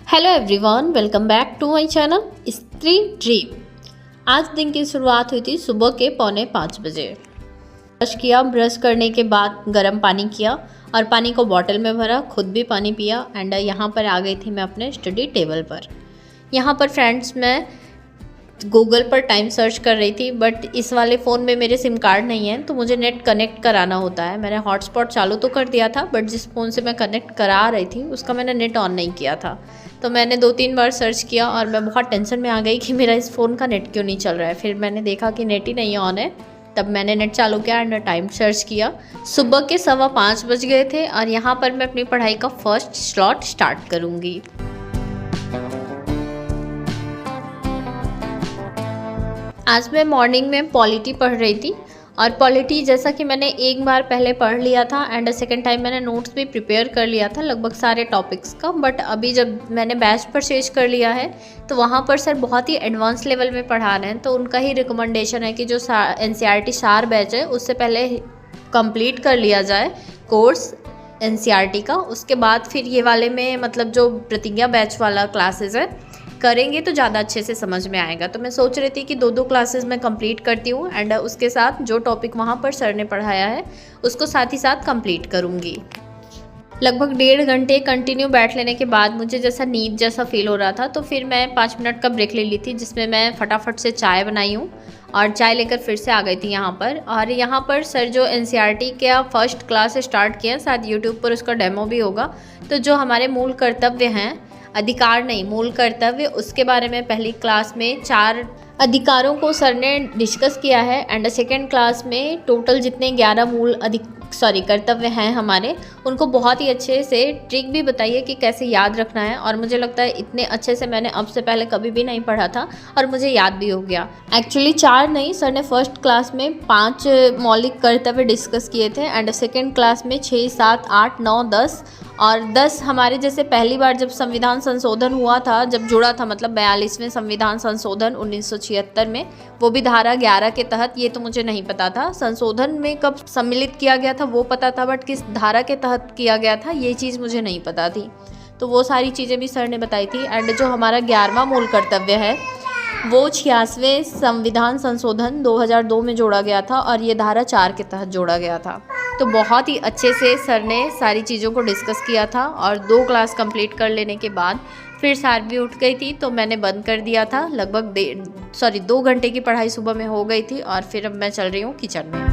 Hello everyone, welcome back to my channel Stree dream. आज दिन की शुरुआत हुई थी सुबह के 4:45 बजे। ब्रश किया, ब्रश करने के बाद गर्म पानी किया और पानी को बॉटल में भरा, खुद भी पानी पिया एंड यहाँ पर आ गई थी मैं अपने स्टडी टेबल पर। यहाँ पर फ्रेंड्स मैं गूगल पर टाइम सर्च कर रही थी, बट इस वाले फ़ोन में मेरे सिम कार्ड नहीं है तो मुझे नेट कनेक्ट कराना होता है। मैंने हॉटस्पॉट चालू तो कर दिया था, बट जिस फ़ोन से मैं कनेक्ट करा रही थी उसका मैंने नेट ऑन नहीं किया था। तो मैंने 2-3 बार सर्च किया और मैं बहुत टेंशन में आ गई कि मेरा इस फ़ोन का नेट क्यों नहीं चल रहा है। फिर मैंने देखा कि नेट ही नहीं ऑन है, तब मैंने नेट चालू किया एंड टाइम सर्च किया। सुबह के 5:15 बज गए थे और यहाँ पर मैं अपनी पढ़ाई का फर्स्ट स्लॉट स्टार्ट करूँगी। आज मैं मॉर्निंग में पॉलिटी पढ़ रही थी और पॉलिटी जैसा कि मैंने एक बार पहले पढ़ लिया था एंड सेकेंड टाइम मैंने नोट्स भी प्रिपेयर कर लिया था लगभग सारे टॉपिक्स का। बट अभी जब मैंने बैच परचेज कर लिया है तो वहाँ पर सर बहुत ही एडवांस लेवल में पढ़ा रहे हैं, तो उनका ही रिकमेंडेशन है कि जो NCERT सार बैच है उससे पहले कंप्लीट कर लिया जाए कोर्स NCERT का। उसके बाद फिर ये वाले में मतलब जो प्रतिज्ञा बैच वाला क्लासेस है करेंगे तो ज़्यादा अच्छे से समझ में आएगा। तो मैं सोच रही थी कि 2-2 क्लासेस मैं कंप्लीट करती हूँ एंड उसके साथ जो टॉपिक वहाँ पर सर ने पढ़ाया है उसको साथ ही साथ कंप्लीट करूँगी। लगभग 1.5 घंटे कंटिन्यू बैठ लेने के बाद मुझे जैसा नींद जैसा फील हो रहा था, तो फिर मैं 5 मिनट का ब्रेक ले ली थी, जिसमें मैं फटाफट से चाय बनाई हूँ और चाय लेकर फिर से आ गई थी यहाँ पर। और यहाँ पर सर जो NCERT का फर्स्ट क्लास स्टार्ट किया, शायद यूट्यूब पर उसका डेमो भी होगा। तो जो हमारे मूल कर्तव्य हैं, अधिकार नहीं मूल कर्तव्य, उसके बारे में पहली क्लास में 4 अधिकारों को सर ने डिस्कस किया है एंड सेकेंड क्लास में टोटल जितने 11 मूल कर्तव्य हैं हमारे, उनको बहुत ही अच्छे से ट्रिक भी बताई है कि कैसे याद रखना है। और मुझे लगता है इतने अच्छे से मैंने अब से पहले कभी भी नहीं पढ़ा था और मुझे याद भी हो गया। एक्चुअली 4 नहीं, सर ने फर्स्ट क्लास में 5 मौलिक कर्तव्य डिस्कस किए थे एंड सेकेंड क्लास में 6, 7, 8, 9, 10 और 10 हमारे जैसे पहली बार जब संविधान संशोधन हुआ था, जब जुड़ा था, मतलब 42वें संविधान संशोधन 1976 में, वो भी धारा 11 के तहत। ये तो मुझे नहीं पता था, संशोधन में कब सम्मिलित किया गया था वो पता था, बट किस धारा के तहत किया गया था ये चीज़ मुझे नहीं पता थी। तो वो सारी चीज़ें भी सर ने बताई थी एंड जो हमारा 11वां मूल कर्तव्य है वो 86वें संविधान संशोधन 2002 में जोड़ा गया था और ये धारा 4 के तहत जोड़ा गया था। तो बहुत ही अच्छे से सर ने सारी चीज़ों को डिस्कस किया था और 2 क्लास कंप्लीट कर लेने के बाद फिर सर भी उठ गई थी तो मैंने बंद कर दिया था। लगभग 2 घंटे की पढ़ाई सुबह में हो गई थी और फिर अब मैं चल रही हूँ किचन में।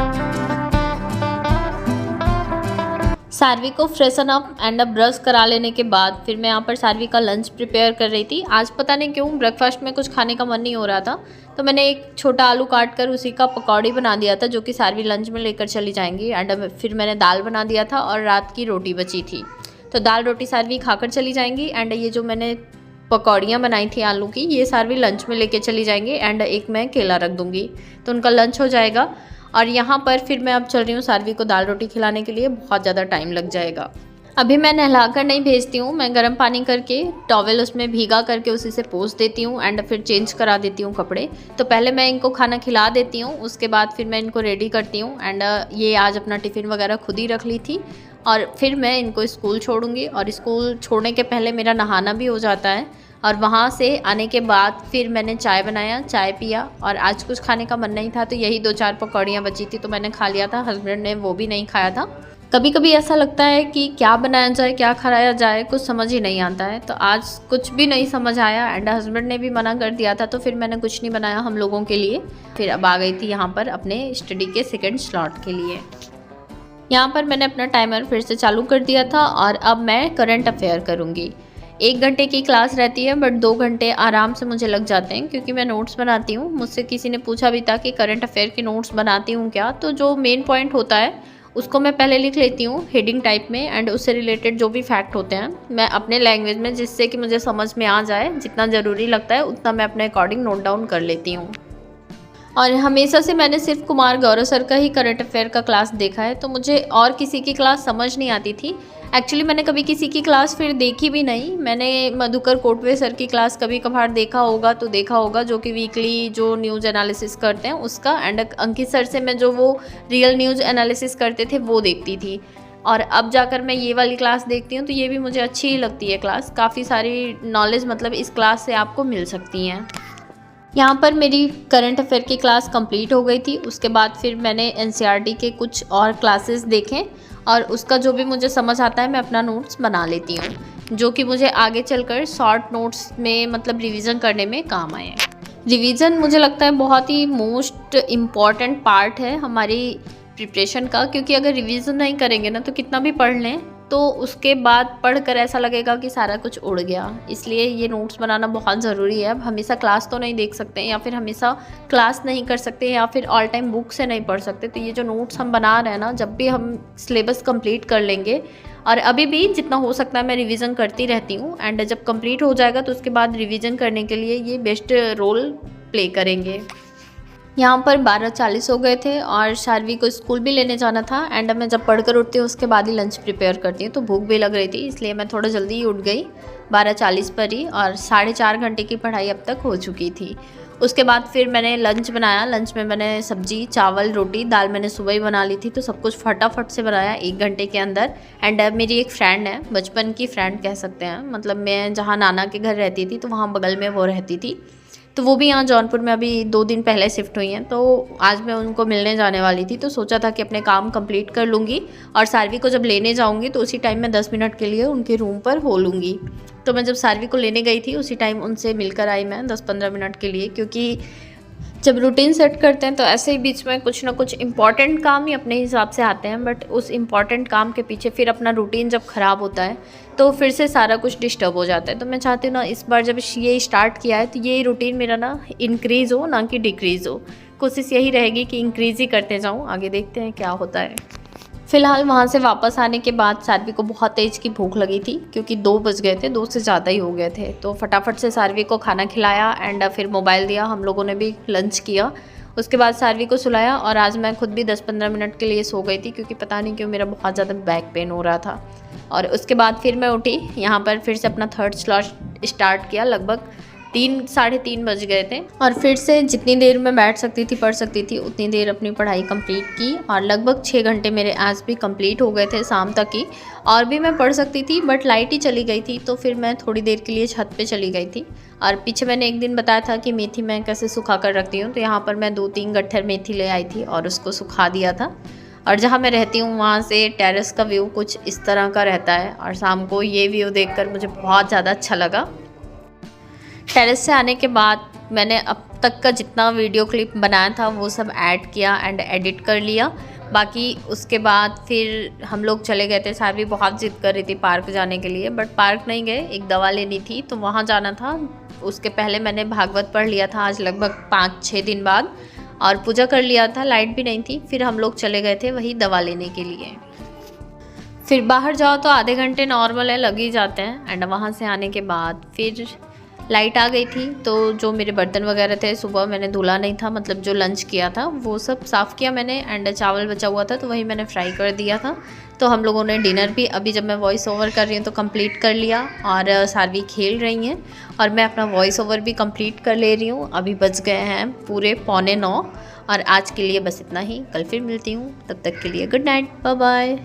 सारवी को फ्रेशन अप एंड ब्रश करा लेने के बाद फिर मैं यहाँ पर सारवी का लंच प्रिपेयर कर रही थी। आज पता नहीं क्यों ब्रेकफास्ट में कुछ खाने का मन नहीं हो रहा था, तो मैंने एक छोटा आलू काट कर उसी का पकौड़ी बना दिया था जो कि सारवी लंच में लेकर चली जाएंगी। एंड फिर मैंने दाल बना दिया था और रात की रोटी बची थी, तो दाल रोटी सारवी खाकर चली जाएंगी। एंड ये जो मैंने पकौड़ियाँ बनाई थी आलू की, ये सारवी लंच में लेके चली जाएंगी एंड एक मैं केला रख दूँगी तो उनका लंच हो जाएगा। और यहाँ पर फिर मैं अब चल रही हूँ सारवी को दाल रोटी खिलाने के लिए, बहुत ज़्यादा टाइम लग जाएगा। अभी मैं नहलाकर नहीं भेजती हूँ, मैं गर्म पानी करके टॉवेल उसमें भीगा करके उसी से पोंछ देती हूँ एंड फिर चेंज करा देती हूँ कपड़े। तो पहले मैं इनको खाना खिला देती हूँ, उसके बाद फिर मैं इनको रेडी करती हूँ। एंड ये आज अपना टिफ़िन वगैरह खुद ही रख ली थी और फिर मैं इनको स्कूल छोड़ूंगी और स्कूल छोड़ने के पहले मेरा नहाना भी हो जाता है। और वहाँ से आने के बाद फिर मैंने चाय बनाया, चाय पिया और आज कुछ खाने का मन नहीं था तो यही 2-4 पकौड़ियाँ बची थी तो मैंने खा लिया था। हस्बैंड ने वो भी नहीं खाया था। कभी कभी ऐसा लगता है कि क्या बनाया जाए, क्या खाया जाए, कुछ समझ ही नहीं आता है। तो आज कुछ भी नहीं समझ आया एंड हस्बैंड ने भी मना कर दिया था तो फिर मैंने कुछ नहीं बनाया हम लोगों के लिए। फिर अब आ गई थी यहाँ पर अपने स्टडी के सेकेंड स्लॉट के लिए। यहाँ पर मैंने अपना टाइमर फिर से चालू कर दिया था और अब मैं करंट अफेयर करूँगी। 1 घंटे की क्लास रहती है बट 2 घंटे आराम से मुझे लग जाते हैं क्योंकि मैं नोट्स बनाती हूँ। मुझसे किसी ने पूछा भी था कि करंट अफेयर के नोट्स बनाती हूँ क्या, तो जो मेन पॉइंट होता है उसको मैं पहले लिख लेती हूँ हेडिंग टाइप में एंड उससे रिलेटेड जो भी फैक्ट होते हैं मैं अपने लैंग्वेज में, जिससे कि मुझे समझ में आ जाए। जितना ज़रूरी लगता है उतना मैं अपने अकॉर्डिंग नोट डाउन कर लेती हूँ। और हमेशा से मैंने सिर्फ कुमार गौरव सर का ही करंट अफेयर का क्लास देखा है, तो मुझे और किसी की क्लास समझ नहीं आती थी। एक्चुअली मैंने कभी किसी की क्लास फिर देखी भी नहीं। मैंने मधुकर कोटवे सर की क्लास कभी कभार देखा होगा तो देखा होगा, जो कि वीकली जो न्यूज़ एनालिसिस करते हैं उसका। एंड अंकित सर से मैं जो वो रियल न्यूज़ एनालिसिस करते थे वो देखती थी। और अब जाकर मैं ये वाली क्लास देखती हूँ तो ये भी मुझे अच्छी ही लगती है क्लास। काफ़ी सारी नॉलेज मतलब इस क्लास से आपको मिल सकती हैं। यहाँ पर मेरी करंट अफेयर की क्लास कंप्लीट हो गई थी। उसके बाद फिर मैंने एनसीईआरटी के कुछ और क्लासेस देखें और उसका जो भी मुझे समझ आता है मैं अपना नोट्स बना लेती हूँ, जो कि मुझे आगे चलकर शॉर्ट नोट्स में मतलब रिवीजन करने में काम आए। रिवीजन मुझे लगता है बहुत ही मोस्ट इम्पॉर्टेंट पार्ट है हमारी प्रिपरेशन का, क्योंकि अगर रिवीजन नहीं करेंगे ना तो कितना भी पढ़ लें तो उसके बाद पढ़कर ऐसा लगेगा कि सारा कुछ उड़ गया। इसलिए ये नोट्स बनाना बहुत ज़रूरी है। अब हमेशा क्लास तो नहीं देख सकते या फिर हमेशा क्लास नहीं कर सकते या फिर ऑल टाइम बुक से नहीं पढ़ सकते, तो ये जो नोट्स हम बना रहे हैं ना, जब भी हम सिलेबस कंप्लीट कर लेंगे, और अभी भी जितना हो सकता है मैं रिवीजन करती रहती हूँ, एंड जब कंप्लीट हो जाएगा तो उसके बाद रिवीजन करने के लिए ये बेस्ट रोल प्ले करेंगे। यहाँ पर 12:40 हो गए थे और शार्वी को स्कूल भी लेने जाना था, एंड मैं जब पढ़कर उठती हूँ उसके बाद ही लंच प्रिपेयर करती हूँ, तो भूख भी लग रही थी इसलिए मैं थोड़ा जल्दी ही उठ गई 12:40 पर ही, और 4.5 घंटे की पढ़ाई अब तक हो चुकी थी। उसके बाद फिर मैंने लंच बनाया। लंच में मैंने सब्जी, चावल, रोटी, दाल मैंने सुबह ही बना ली थी, तो सब कुछ फटाफट से बनाया 1 घंटे के अंदर। एंड मेरी एक फ्रेंड है, बचपन की फ्रेंड कह सकते हैं, मतलब मैं जहाँ नाना के घर रहती थी तो वहाँ बगल में वो रहती थी, तो वो भी यहाँ जौनपुर में अभी 2 दिन पहले शिफ्ट हुई हैं, तो आज मैं उनको मिलने जाने वाली थी, तो सोचा था कि अपने काम कंप्लीट कर लूँगी और सार्वी को जब लेने जाऊँगी तो उसी टाइम मैं 10 मिनट के लिए उनके रूम पर हो लूँगी। तो मैं जब सार्वी को लेने गई थी उसी टाइम उनसे मिलकर आई मैं 10-15 मिनट के लिए, क्योंकि जब रूटीन सेट करते हैं तो ऐसे ही बीच में कुछ ना कुछ इम्पॉर्टेंट काम ही अपने हिसाब से आते हैं, बट उस इम्पॉर्टेंट काम के पीछे फिर अपना रूटीन जब ख़राब होता है तो फिर से सारा कुछ डिस्टर्ब हो जाता है। तो मैं चाहती हूँ ना, इस बार जब ये स्टार्ट किया है तो ये रूटीन मेरा ना इंक्रीज़ हो, ना कि डिक्रीज़ हो। कोशिश यही रहेगी कि इंक्रीज़ ही करते जाऊँ, आगे देखते हैं क्या होता है। फ़िलहाल वहाँ से वापस आने के बाद सार्वी को बहुत तेज़ की भूख लगी थी, क्योंकि 2 बज गए थे, 2 से ज़्यादा ही हो गए थे, तो फटाफट से सार्वी को खाना खिलाया एंड फिर मोबाइल दिया, हम लोगों ने भी लंच किया। उसके बाद सार्वी को सुलाया और आज मैं खुद भी 10-15 मिनट के लिए सो गई थी, क्योंकि पता नहीं क्यों मेरा बहुत ज़्यादा बैक पेन हो रहा था। और उसके बाद फिर मैं उठी, यहाँ पर फिर से अपना 3rd स्लॉट स्टार्ट किया। लगभग 3-3:30 बज गए थे और फिर से जितनी देर मैं बैठ सकती थी, पढ़ सकती थी, उतनी देर अपनी पढ़ाई कंप्लीट की, और लगभग 6 घंटे मेरे आज भी कंप्लीट हो गए थे शाम तक ही। और भी मैं पढ़ सकती थी बट लाइट ही चली गई थी, तो फिर मैं थोड़ी देर के लिए छत पे चली गई थी। और पीछे मैंने एक दिन बताया था कि मेथी मैं कैसे सुखा कर रखती हूँ, तो यहाँ पर मैं 2-3 गट्ठर मेथी ले आई थी और उसको सुखा दिया था। और जहाँ मैं रहती हूँ वहाँ से टेरेस का व्यू कुछ इस तरह का रहता है, और शाम को ये व्यू देखकर मुझे बहुत ज़्यादा अच्छा लगा। टेरेस से आने के बाद मैंने अब तक का जितना वीडियो क्लिप बनाया था वो सब ऐड किया एंड एडिट कर लिया। बाकी उसके बाद फिर हम लोग चले गए थे। सार्वी बहुत ज़िद कर रही थी पार्क जाने के लिए, बट पार्क नहीं गए, एक दवा लेनी थी तो वहाँ जाना था। उसके पहले मैंने भागवत पढ़ लिया था आज लगभग 5-6 दिन बाद, और पूजा कर लिया था, लाइट भी नहीं थी। फिर हम लोग चले गए थे वही दवा लेने के लिए। फिर बाहर जाओ तो आधे घंटे नॉर्मल है, लग ही जाते हैं। एंड वहाँ से आने के बाद फिर लाइट आ गई थी, तो जो मेरे बर्तन वगैरह थे सुबह मैंने धुला नहीं था, मतलब जो लंच किया था वो सब साफ़ किया मैंने, एंड चावल बचा हुआ था तो वही मैंने फ्राई कर दिया था। तो हम लोगों ने डिनर भी अभी जब मैं वॉइस ओवर कर रही हूँ तो कंप्लीट कर लिया, और सार्वी खेल रही हैं और मैं अपना वॉइस ओवर भी कंप्लीट कर ले रही हूँ। अभी बज गए हैं पूरे 8:45, और आज के लिए बस इतना ही। कल फिर मिलती हूँ, तब तक के लिए गुड नाइट, बाय बाय।